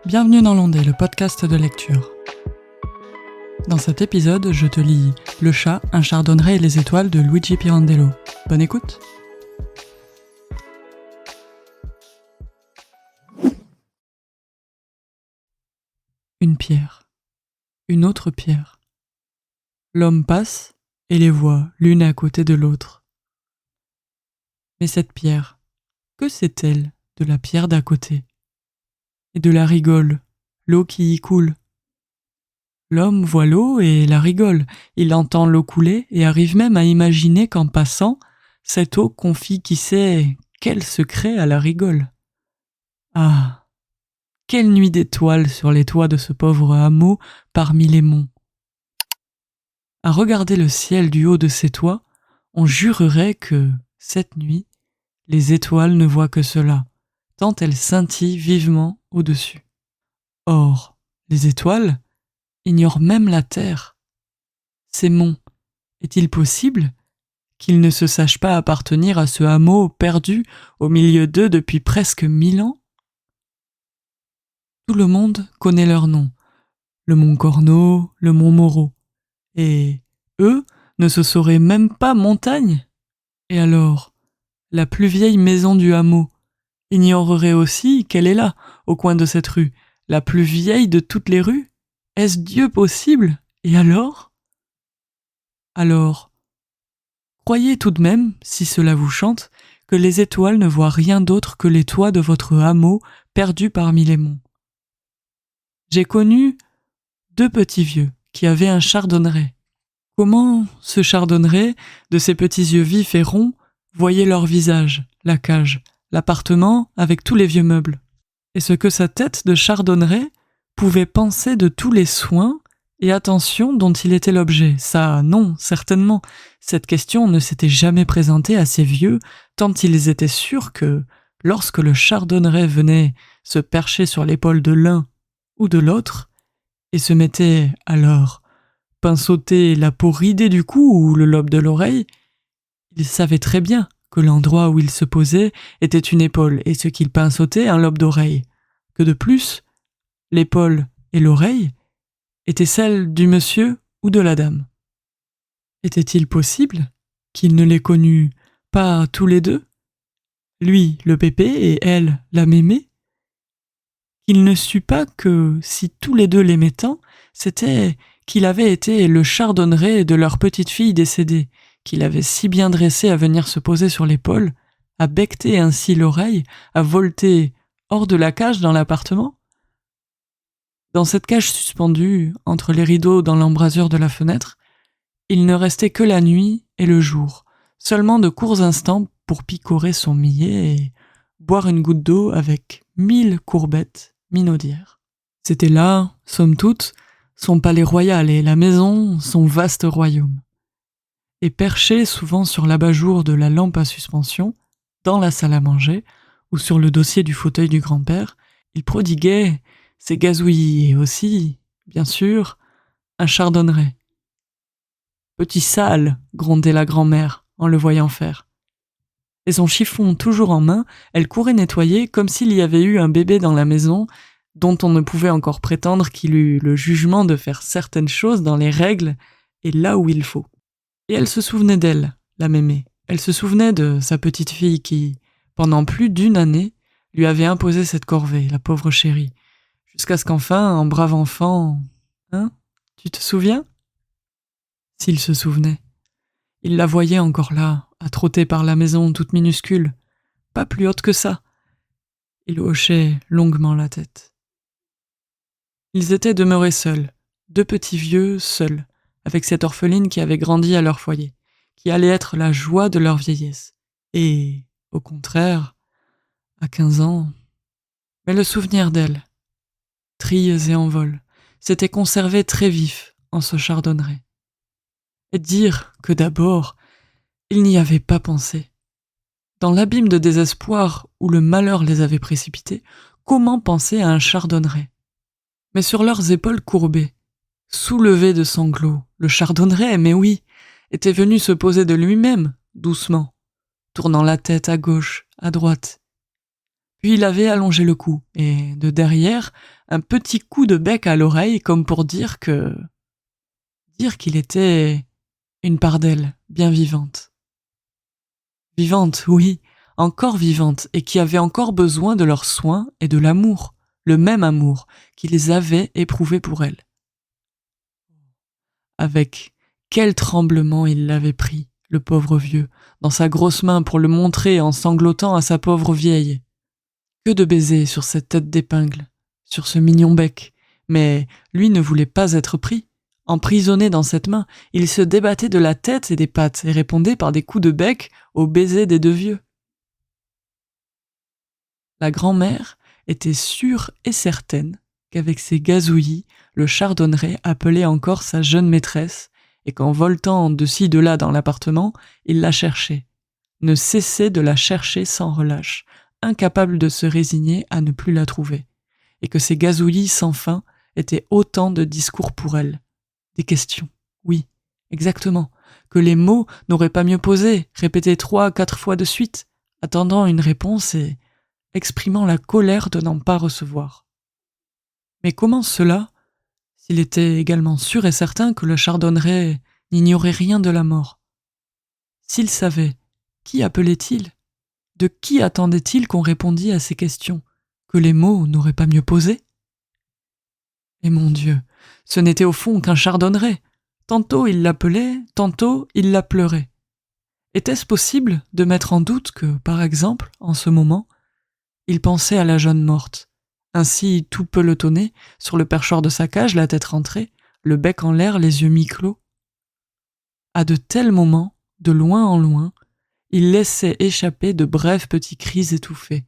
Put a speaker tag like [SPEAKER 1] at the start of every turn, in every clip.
[SPEAKER 1] Bienvenue dans l'Ondée, le podcast de lecture. Dans cet épisode, je te lis Le chat, un chardonneret et les étoiles de Luigi Pirandello. Bonne écoute. Une pierre. Une autre pierre. L'homme passe et les voit l'une à côté de l'autre. Mais cette pierre, que sait-elle de la pierre d'à côté ? Et de la rigole, l'eau qui y coule. L'homme voit l'eau et la rigole. Il entend l'eau couler et arrive même à imaginer qu'en passant, cette eau confie qui sait quel secret à la rigole. Ah, quelle nuit d'étoiles sur les toits de ce pauvre hameau parmi les monts. À regarder le ciel du haut de ces toits, on jurerait que, cette nuit, les étoiles ne voient que cela, tant elles scintillent vivement au-dessus. Or, les étoiles ignorent même la terre. Ces monts, est-il possible qu'ils ne se sachent pas appartenir à ce hameau perdu au milieu d'eux depuis presque 1000 ans ? Tout le monde connaît leurs noms, le mont Corneau, le mont Moreau, et eux ne se sauraient même pas montagne ? Et alors, la plus vieille maison du hameau ignorerait aussi qu'elle est là, au coin de cette rue, la plus vieille de toutes les rues ? Est-ce Dieu possible ? Et alors ? Alors, croyez tout de même, si cela vous chante, que les étoiles ne voient rien d'autre que les toits de votre hameau perdu parmi les monts. J'ai connu 2 petits vieux qui avaient un chardonneret. Comment ce chardonneret, de ses petits yeux vifs et ronds, voyait leur visage, la cage, l'appartement avec tous les vieux meubles, et ce que sa tête de chardonneret pouvait penser de tous les soins et attentions dont il était l'objet. Ça, non, certainement. Cette question ne s'était jamais présentée à ces vieux, tant ils étaient sûrs que, lorsque le chardonneret venait se percher sur l'épaule de l'un ou de l'autre, et se mettait alors pinceauter la peau ridée du cou ou le lobe de l'oreille, ils savaient très bien que l'endroit où il se posait était une épaule et ce qu'il pinceautait un lobe d'oreille, que de plus, l'épaule et l'oreille étaient celles du monsieur ou de la dame. Était-il possible qu'il ne les connût pas tous les deux, lui le pépé et elle la mémé ? Qu'il ne sût pas que, si tous les deux l'aimaient tant, c'était qu'il avait été le chardonneret de leur petite fille décédée, qu'il avait si bien dressé à venir se poser sur l'épaule, à becqueter ainsi l'oreille, à volter hors de la cage dans l'appartement ? Dans cette cage suspendue, entre les rideaux dans l'embrasure de la fenêtre, il ne restait que la nuit et le jour, seulement de courts instants pour picorer son millet et boire une goutte d'eau avec 1000 courbettes minaudières. C'était là, somme toute, son palais royal et la maison, son vaste royaume. Et perché souvent sur l'abat-jour de la lampe à suspension, dans la salle à manger, ou sur le dossier du fauteuil du grand-père, il prodiguait ses gazouillis et aussi, bien sûr, un chardonneret. « Petit sale !» grondait la grand-mère en le voyant faire. Et son chiffon toujours en main, elle courait nettoyer comme s'il y avait eu un bébé dans la maison dont on ne pouvait encore prétendre qu'il eût le jugement de faire certaines choses dans les règles et là où il faut. Et elle se souvenait d'elle, la mémé. Elle se souvenait de sa petite fille qui, pendant plus d'1 année, lui avait imposé cette corvée, la pauvre chérie, jusqu'à ce qu'enfin, en brave enfant... Hein ? Tu te souviens ? S'il se souvenait. Il la voyait encore là, à trotter par la maison toute minuscule, pas plus haute que ça. Il hochait longuement la tête. Ils étaient demeurés seuls, 2 petits vieux seuls, avec cette orpheline qui avait grandi à leur foyer, qui allait être la joie de leur vieillesse. Et, au contraire, à 15 ans... Mais le souvenir d'elle, trilles et en vol, s'était conservé très vif en ce chardonneret. Et dire que d'abord, il n'y avait pas pensé. Dans l'abîme de désespoir où le malheur les avait précipités, comment penser à un chardonneret ? Mais sur leurs épaules courbées, soulevé de sanglots, le chardonneret, mais oui, était venu se poser de lui-même, doucement, tournant la tête à gauche, à droite. Puis il avait allongé le cou, et de derrière, un petit coup de bec à l'oreille, comme pour dire qu'il était une part d'elle, bien vivante. Vivante, oui, encore vivante, et qui avait encore besoin de leurs soins et de l'amour, le même amour qu'ils avaient éprouvé pour elle. Avec quel tremblement il l'avait pris, le pauvre vieux, dans sa grosse main pour le montrer en sanglotant à sa pauvre vieille. Que de baisers sur cette tête d'épingle, sur ce mignon bec, mais lui ne voulait pas être pris. Emprisonné dans cette main, il se débattait de la tête et des pattes et répondait par des coups de bec aux baisers des deux vieux. La grand-mère était sûre et certaine qu'avec ses gazouillis, le chardonneret appelait encore sa jeune maîtresse et qu'en voltant de ci de là dans l'appartement, il la cherchait, ne cessait de la chercher sans relâche, incapable de se résigner à ne plus la trouver, et que ces gazouillis sans fin étaient autant de discours pour elle. Des questions, oui, exactement, que les mots n'auraient pas mieux posées, répétées 3 à 4 fois de suite, attendant une réponse et exprimant la colère de n'en pas recevoir. Mais comment cela, s'il était également sûr et certain que le chardonneret n'ignorait rien de la mort? S'il savait, qui appelait-il? De qui attendait-il qu'on répondît à ces questions, que les mots n'auraient pas mieux posées? Et mon Dieu, ce n'était au fond qu'un chardonneret. Tantôt il l'appelait, tantôt il la pleurait. Était-ce possible de mettre en doute que, par exemple, en ce moment, il pensait à la jeune morte, ainsi tout pelotonné, sur le perchoir de sa cage, la tête rentrée, le bec en l'air, les yeux mi-clos? À de tels moments, de loin en loin, il laissait échapper de brefs petits cris étouffés,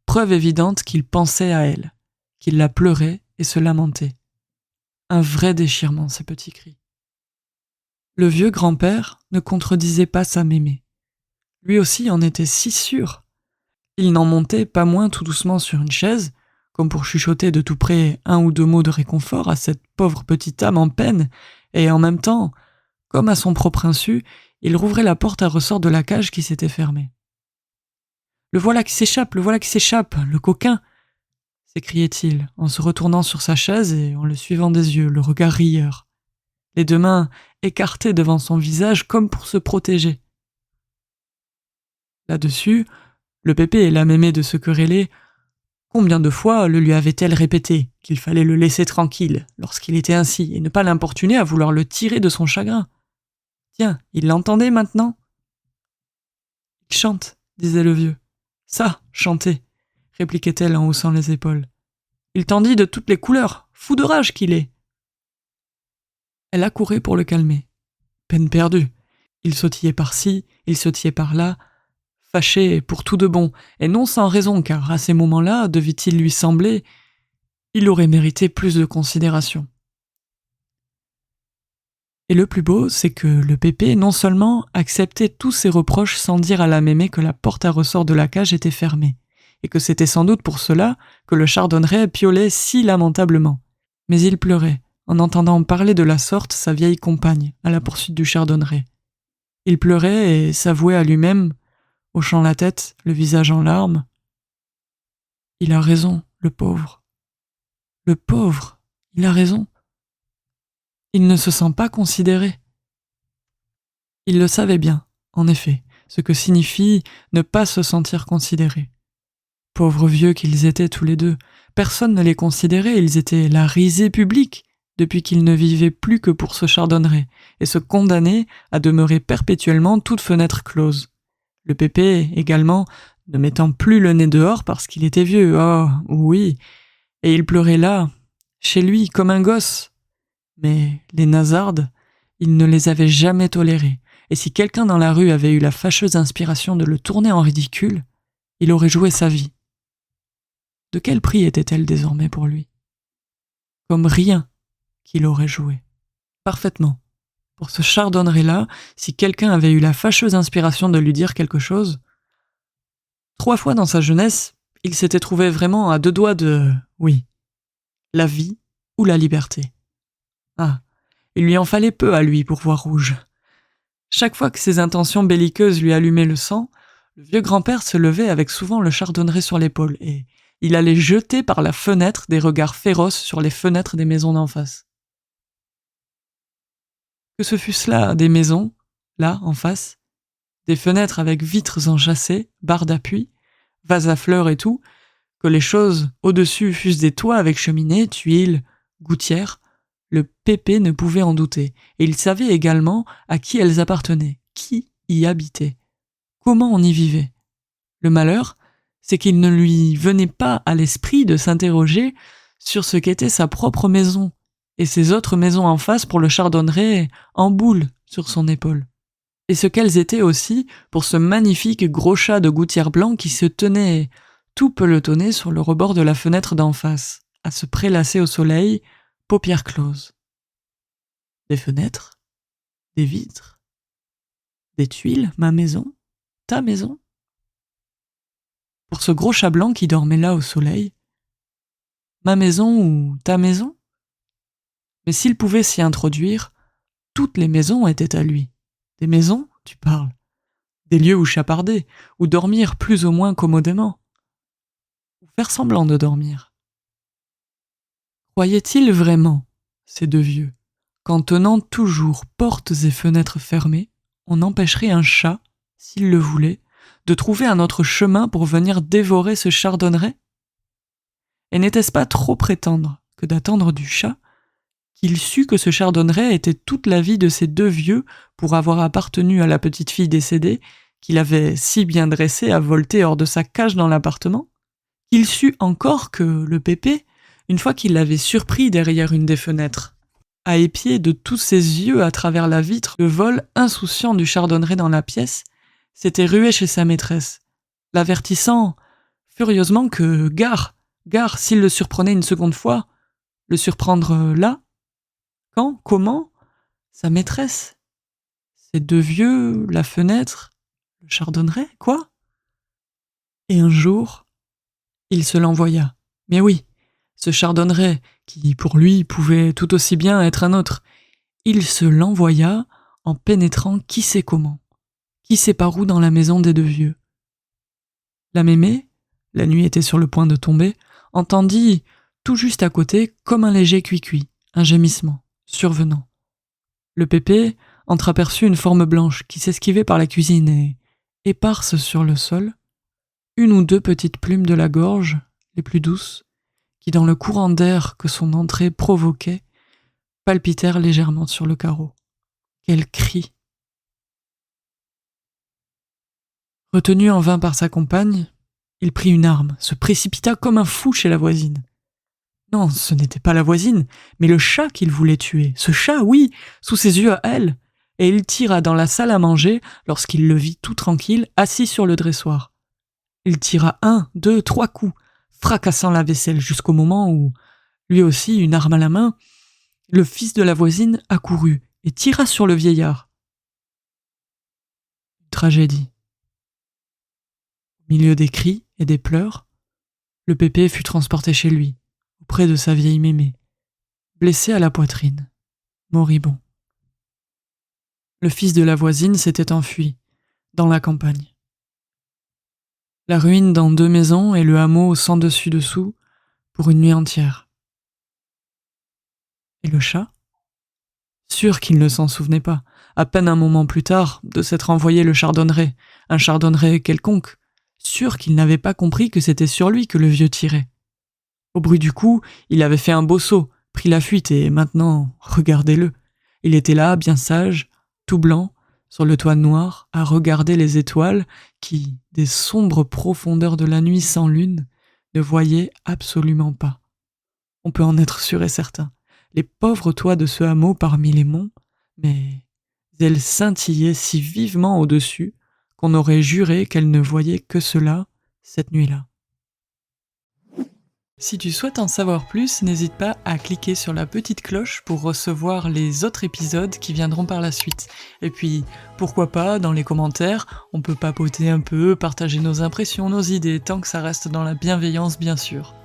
[SPEAKER 1] preuve évidente qu'il pensait à elle, qu'il la pleurait et se lamentait. Un vrai déchirement, ces petits cris. Le vieux grand-père ne contredisait pas sa mémé. Lui aussi en était si sûr. Il n'en montait pas moins tout doucement sur une chaise, comme pour chuchoter de tout près 1 ou 2 mots de réconfort à cette pauvre petite âme en peine, et en même temps, comme à son propre insu, il rouvrait la porte à ressort de la cage qui s'était fermée. « Le voilà qui s'échappe, le coquin !» s'écriait-il, en se retournant sur sa chaise et en le suivant des yeux, le regard rieur, les 2 mains écartées devant son visage comme pour se protéger. Là-dessus, le pépé et la mémé de se quereller. Combien de fois le lui avait-elle répété qu'il fallait le laisser tranquille lorsqu'il était ainsi et ne pas l'importuner à vouloir le tirer de son chagrin? Tiens, il l'entendait maintenant? Il chante, disait le vieux. Ça, chanter, répliquait-elle en haussant les épaules. Il t'en dit de toutes les couleurs, fou de rage qu'il est. Elle accourait pour le calmer. Peine perdue. Il sautillait par-ci, il sautillait par-là, fâché pour tout de bon, et non sans raison, car à ces moments-là, devait-il lui sembler, il aurait mérité plus de considération. Et le plus beau, c'est que le pépé non seulement acceptait tous ses reproches sans dire à la mémé que la porte à ressort de la cage était fermée, et que c'était sans doute pour cela que le chardonneret piaulait si lamentablement, mais il pleurait, en entendant parler de la sorte sa vieille compagne, à la poursuite du chardonneret. Il pleurait et s'avouait à lui-même, hochant la tête, le visage en larmes. Il a raison, le pauvre. Le pauvre, il a raison. Il ne se sent pas considéré. Il le savait bien, en effet, ce que signifie ne pas se sentir considéré. Pauvres vieux qu'ils étaient tous les deux, personne ne les considérait, ils étaient la risée publique, depuis qu'ils ne vivaient plus que pour se chardonneret, et se condamnaient à demeurer perpétuellement toute fenêtre close. Le pépé, également, ne mettant plus le nez dehors parce qu'il était vieux, oh, oui, et il pleurait là, chez lui, comme un gosse. Mais les nasardes, il ne les avait jamais tolérés, et si quelqu'un dans la rue avait eu la fâcheuse inspiration de le tourner en ridicule, il aurait joué sa vie. De quel prix était-elle désormais pour lui? Comme rien qu'il aurait joué. Parfaitement. Pour ce chardonneret-là, si quelqu'un avait eu la fâcheuse inspiration de lui dire quelque chose, 3 fois dans sa jeunesse, il s'était trouvé vraiment à 2 doigts de, oui, la vie ou la liberté. Ah, il lui en fallait peu à lui pour voir rouge. Chaque fois que ses intentions belliqueuses lui allumaient le sang, le vieux grand-père se levait avec souvent le chardonneret sur l'épaule, et il allait jeter par la fenêtre des regards féroces sur les fenêtres des maisons d'en face. Que ce fût là des maisons, là, en face, des fenêtres avec vitres enchâssées, barres d'appui, vases à fleurs et tout, que les choses au-dessus fussent des toits avec cheminée, tuiles, gouttières, le pépé ne pouvait en douter, et il savait également à qui elles appartenaient, qui y habitait, comment on y vivait. Le malheur, c'est qu'il ne lui venait pas à l'esprit de s'interroger sur ce qu'était sa propre maison, et ses autres maisons en face pour le chardonneret en boule sur son épaule. Et ce qu'elles étaient aussi pour ce magnifique gros chat de gouttière blanc qui se tenait tout pelotonné sur le rebord de la fenêtre d'en face, à se prélasser au soleil, paupières closes. Des fenêtres, des vitres, des tuiles, ma maison, ta maison. Pour ce gros chat blanc qui dormait là au soleil, ma maison ou ta maison? Mais s'il pouvait s'y introduire, toutes les maisons étaient à lui. Des maisons, tu parles. Des lieux où chaparder, où dormir plus ou moins commodément. Ou faire semblant de dormir. Croyaient-ils vraiment, ces deux vieux, qu'en tenant toujours portes et fenêtres fermées, on empêcherait un chat, s'il le voulait, de trouver un autre chemin pour venir dévorer ce chardonneret? Et n'était-ce pas trop prétendre que d'attendre du chat qu'il sut que ce chardonneret était toute la vie de ces deux vieux pour avoir appartenu à la petite fille décédée, qu'il avait si bien dressée à volter hors de sa cage dans l'appartement, qu'il sut encore que le pépé, une fois qu'il l'avait surpris derrière une des fenêtres, à épier de tous ses yeux à travers la vitre le vol insouciant du chardonneret dans la pièce, s'était rué chez sa maîtresse, l'avertissant furieusement que gare, s'il le surprenait une seconde fois, le surprendre là? Quand? Comment? Sa maîtresse? Ces deux vieux, la fenêtre, le chardonneret, quoi? Et un jour, il se l'envoya. Mais oui, ce chardonneret, qui pour lui pouvait tout aussi bien être un autre, il se l'envoya en pénétrant qui sait comment, qui sait par où dans la maison des deux vieux. La mémé, la nuit était sur le point de tomber, entendit tout juste à côté comme un léger cuicui, un gémissement, survenant. Le pépé entreaperçut une forme blanche qui s'esquivait par la cuisine et, éparse sur le sol, une ou deux petites plumes de la gorge, les plus douces, qui dans le courant d'air que son entrée provoquait, palpitèrent légèrement sur le carreau. Quel cri! Retenu en vain par sa compagne, il prit une arme, se précipita comme un fou chez la voisine. Non, ce n'était pas la voisine, mais le chat qu'il voulait tuer. Ce chat, oui, sous ses yeux à elle. Et il tira dans la salle à manger lorsqu'il le vit tout tranquille, assis sur le dressoir. Il tira 1, 2, 3 coups, fracassant la vaisselle jusqu'au moment où, lui aussi une arme à la main, le fils de la voisine accourut et tira sur le vieillard. Une tragédie. Au milieu des cris et des pleurs, le pépé fut transporté chez lui, auprès de sa vieille mémé, blessé à la poitrine, moribond. Le fils de la voisine s'était enfui, dans la campagne. La ruine dans 2 maisons et le hameau sans dessus-dessous pour une nuit entière. Et le chat? Sûr qu'il ne s'en souvenait pas, à peine un moment plus tard, de s'être envoyé le chardonneret, un chardonneret quelconque, sûr qu'il n'avait pas compris que c'était sur lui que le vieux tirait. Au bruit du coup, il avait fait un beau saut, pris la fuite et maintenant, regardez-le. Il était là, bien sage, tout blanc, sur le toit noir, à regarder les étoiles qui, des sombres profondeurs de la nuit sans lune, ne voyaient absolument pas. On peut en être sûr et certain. Les pauvres toits de ce hameau parmi les monts, mais elles scintillaient si vivement au-dessus qu'on aurait juré qu'elles ne voyaient que cela cette nuit-là. Si tu souhaites en savoir plus, n'hésite pas à cliquer sur la petite cloche pour recevoir les autres épisodes qui viendront par la suite. Et puis, pourquoi pas, dans les commentaires, on peut papoter un peu, partager nos impressions, nos idées, tant que ça reste dans la bienveillance bien sûr.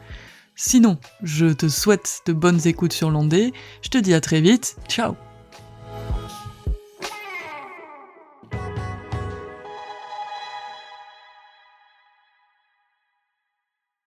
[SPEAKER 1] Sinon, je te souhaite de bonnes écoutes sur l'ondée, je te dis à très vite, ciao!